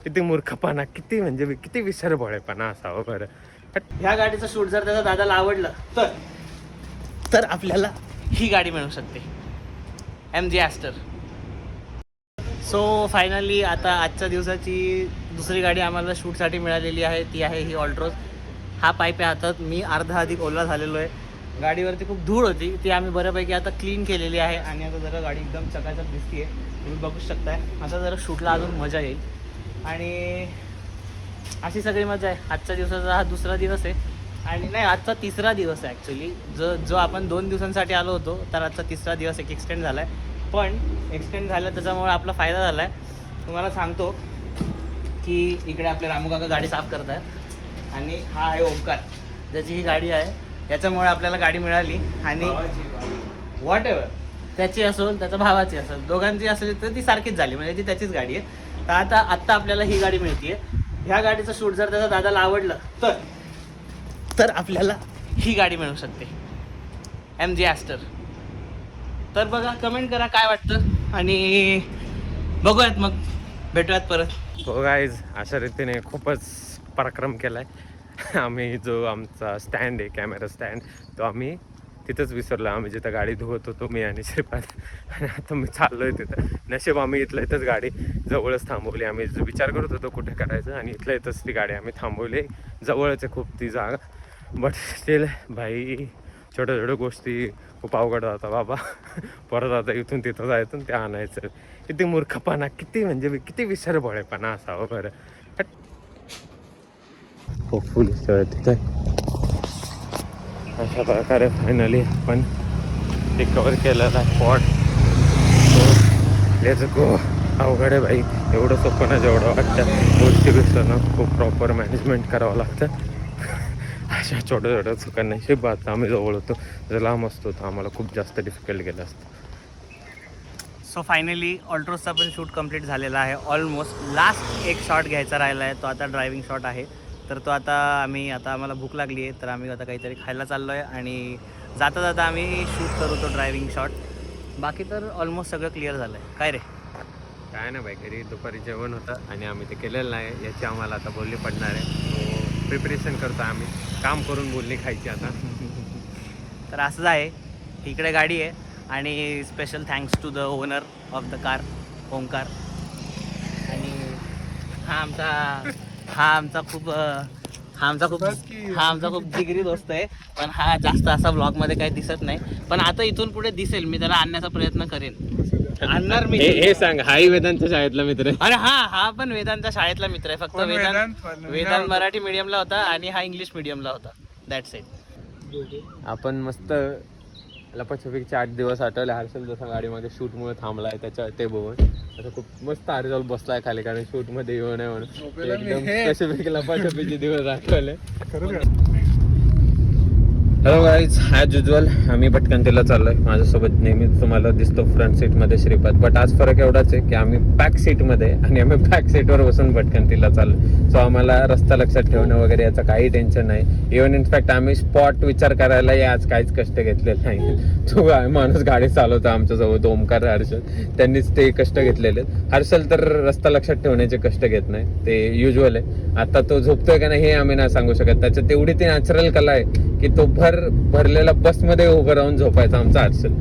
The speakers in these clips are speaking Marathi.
किती मूर्खपणा, किती म्हणजे किती विसरभोळेपणा असावं बरं. ह्या गाडीचं शूट जर त्याच्या दादाला आवडलं तर आपल्याला ही गाडी मिळू शकते, MG ॲस्टर. सो फायनली आता आजच्या दिवसाची दुसरी गाडी आम्हाला शूटसाठी मिळालेली आहे, ती आहे ही ऑल्ट्रोज. हा पाईप आहे हातात, मी अर्धा अधिक ओला झालेलो आहे. गाडीवरती खूप धूळ होती, ती आम्ही बऱ्यापैकी आता क्लीन केलेली आहे आणि आता जरा गाडी एकदम चकाचक दिसते आहे, तुम्ही बघू शकताय. आता जरा शूटला अजून मजा येईल आणि अशी सगळी मजा आहे. आजच्या दिवसाचा हा दुसरा दिवस आहे आणि नाही, आजचा तिसरा दिवस आहे ॲक्च्युली. जो आपण 2 दिवसांसाठी आलो होतो, तर आजचा तिसरा दिवस एक एक्सटेंड झाला आहे. पण एक्सटेंड झालं त्याच्यामुळे आपला फायदा झाला आहे. तुम्हाला सांगतो की इकडे आपले रामू काका गाडी साफ करत आहेत आणि हा आहे ओमकार, ज्याची ही गाडी आहे. याच्यामुळे आपल्याला गाडी मिळाली आणि व्हॉट एव्हर त्याची असेल त्याच्या भावाची असेल, दोघांची असेल तर ती सारखीच झाली, म्हणजे ती त्याचीच गाडी आहे. तर आत्ता आपल्याला ही गाडी मिळते. ह्या गाडीचं शूट जर त्याच्या दादाला आवडलं तर आपल्याला ही गाडी मिळू शकते, MG ॲस्टर. तर बघा, कमेंट करा काय वाटतं आणि बघूयात, मग भेटूयात परत. हो गाईज, अशा रीतीने खूपच पराक्रम केला आहे आम्ही. जो आमचा स्टँड आहे, कॅमेरा स्टँड, तो आम्ही तिथंच विसरलो. आम्ही जिथं गाडी धुवत होतो, मी आणि श्रीपाद, आणि आता मी चाललो आहे तिथं. नशीब आम्ही इथलं इथंच गाडी जवळच थांबवली. आम्ही विचार करत होतो कुठे करायचं आणि इथलं इथंच ती गाडी आम्ही थांबवली. जवळच आहे खूप ती जागा, बट स्टील भाई छोट्या छोट्या गोष्टी खूप अवघड होता बाबा. परत आता इथून तिथं जायचं ते आणायचं, किती मूर्खपणा, किती म्हणजे किती विसरभोळेपणा असावं बरं. होपफुली तिथे अशा प्रकारे फायनली आपण रिकवर केलेला स्पॉट. Let's go. अवघड आहे भाई, एवढं सोपं ना जेवढं वाटतं. गोष्टी विसरणं खूप प्रॉपर मॅनेजमेंट करावं लागतं. अशा छोट्या छोट्या चुकांना बात आम्ही जवळ होतो, जर लांब असतो तर आम्हाला खूप जास्त डिफिकल्ट गेलं असतं. सो फायनली ऑल्ट्रोजचा पण शूट कंप्लीट झालेला आहे. ऑलमोस्ट लास्ट एक शॉट घ्यायचा राहिला आहे, तो आता ड्रायव्हिंग शॉट आहे. तर तो आता आम्हाला भूक लागली आहे, तर आम्ही आता काहीतरी खायला चाललो आहे आणि जाता जाता आम्ही शूट करू तो ड्रायव्हिंग शॉट. बाकी तर ऑलमोस्ट सगळं क्लिअर झालं आहे. काय रे? काय ना बाई, घरी दुपारी जेवण होतं आणि आम्ही ते केलेलं नाही, याची आम्हाला आता बोलणी पडणार आहे. प्रिपरेशन करतो आम्ही, काम करून बोलणी खायची आता. तर असंच आहे, इकडे गाडी आहे आणि special thanks to the owner of the car, Omkar. आणि हा आमचा खूप जिगरी दोस्त आहे, पण हा जास्त असा ब्लॉगमध्ये काही दिसत नाही. पण आता इथून पुढे दिसेल, मी त्याला आणण्याचा प्रयत्न करेन. आणणार मी. हे सांग, हाही वेदांतच्या शाळेतला मित्र आहे. अरे हा पण वेदांतच्या शाळेतला मित्र आहे. फक्त वेदांत मराठी मीडियमला होता आणि हा इंग्लिश मीडियमला होता. That's it. आपण मस्त लपाछपीचे 8 दिवस आठवले. हर्षल जसा गाडीमध्ये शूटमुळे थांबलाय त्याच्या ते बघून असं खूप मस्त हर्षल बसलाय खाली, कारण शूटमध्ये येऊ नये म्हणून. एकदम स्पेसिफिक लपाछपीचे दिवस Athawale. Hello guys, as usual आम्ही भटकंतीला चाललो आहे. माझ्यासोबत नेहमी तुम्हाला दिसतो फ्रंट सीटमध्ये श्रीपाद, बट आज फरक एवढाच आहे की आम्ही बॅक सीटमध्ये आणि आम्ही बॅक सीटवर बसून भटकंतीला चाललो. सो आम्हाला रस्ता लक्षात ठेवणं वगैरे याचं काही टेन्शन नाही. इव्हन इनफॅक्ट आम्ही स्पॉट विचार करायलाही आज काहीच कष्ट घेतलेले नाही. तो माणूस गाडी चालवता आमच्याजवळ, तो ओमकार हर्षल, त्यांनीच ते कष्ट घेतलेले. हर्षल तर रस्ता लक्षात ठेवण्याचे कष्ट घेत नाही, ते युजल आहे. आता तो झोपतोय का नाही हे आम्ही नाही सांगू शकत. त्याच्यात तेवढी ती नॅचरल कला आहे की तो भरलेला बसमध्ये उभं राहून झोपायचा आमचा हर्षल.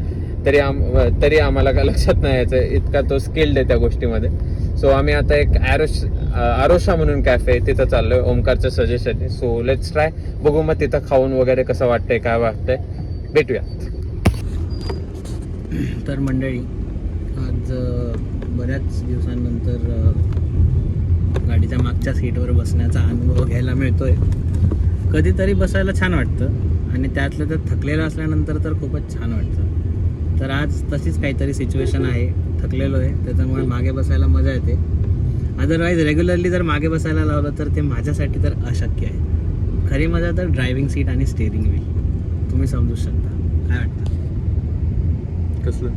तरी आम्हाला काय लक्षात नाही यायचं, इतका तो स्किल्ड आहे त्या गोष्टीमध्ये. सो आम्ही आता एक आरोशा म्हणून कॅफे आहे, तिथं चाललोय ओमकारचं सजेशन आहे. सो लेट्स ट्राय, बघू मग तिथं खाऊन वगैरे कसं वाटतंय, काय वाटतंय, भेटूयात. तर मंडळी, आज बऱ्याच दिवसांनंतर गाडीच्या मागच्या सीटवर बसण्याचा अनुभव घ्यायला मिळतोय. कधीतरी बसायला छान वाटतं आणि त्यातलं तर थकलेलं असल्यानंतर तर खूपच छान वाटतं. तर आज तशीच काहीतरी सिच्युएशन आहे, थकलेलो आहे, त्याच्यामुळे मागे बसायला मजा येते. अदरवाईज रेग्युलरली जर मागे बसायला लावलं तर ते माझ्यासाठी तर अशक्य आहे. खरी मजा तर ड्रायव्हिंग सीट आणि स्टेअरिंग व्हील, तुम्ही समजू शकता. काय वाटतं? कसलं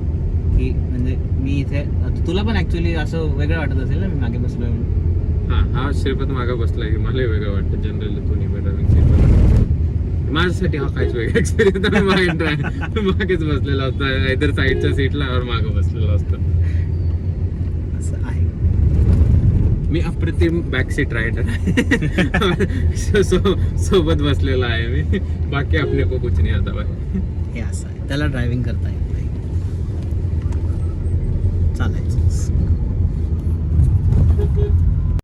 की म्हणजे मी इथे, तुला पण ॲक्च्युली असं वेगळं वाटत असेल ना मी मागे बसलोय म्हणून. हा श्रीपाद मागे बसलाय, मला वेगळं वाटतं. जनरली तू ड्रायव्हिंग सीट, माझ्यासाठी हा काहीच वेगळा एक्सपिरियन्स. मागेच बसलेला होता, इतर साईडच्या सीटला और मागे बसलेला असतं. असं आहे. मी अप्रतिम बॅक सीट रायडर आहे. सोबत बसलेला आहे मी. बाकी आपले को कुछ नाही आता भाई. हे असं आहे, त्याला ड्रायव्हिंग करता येत नाही. चालायचं.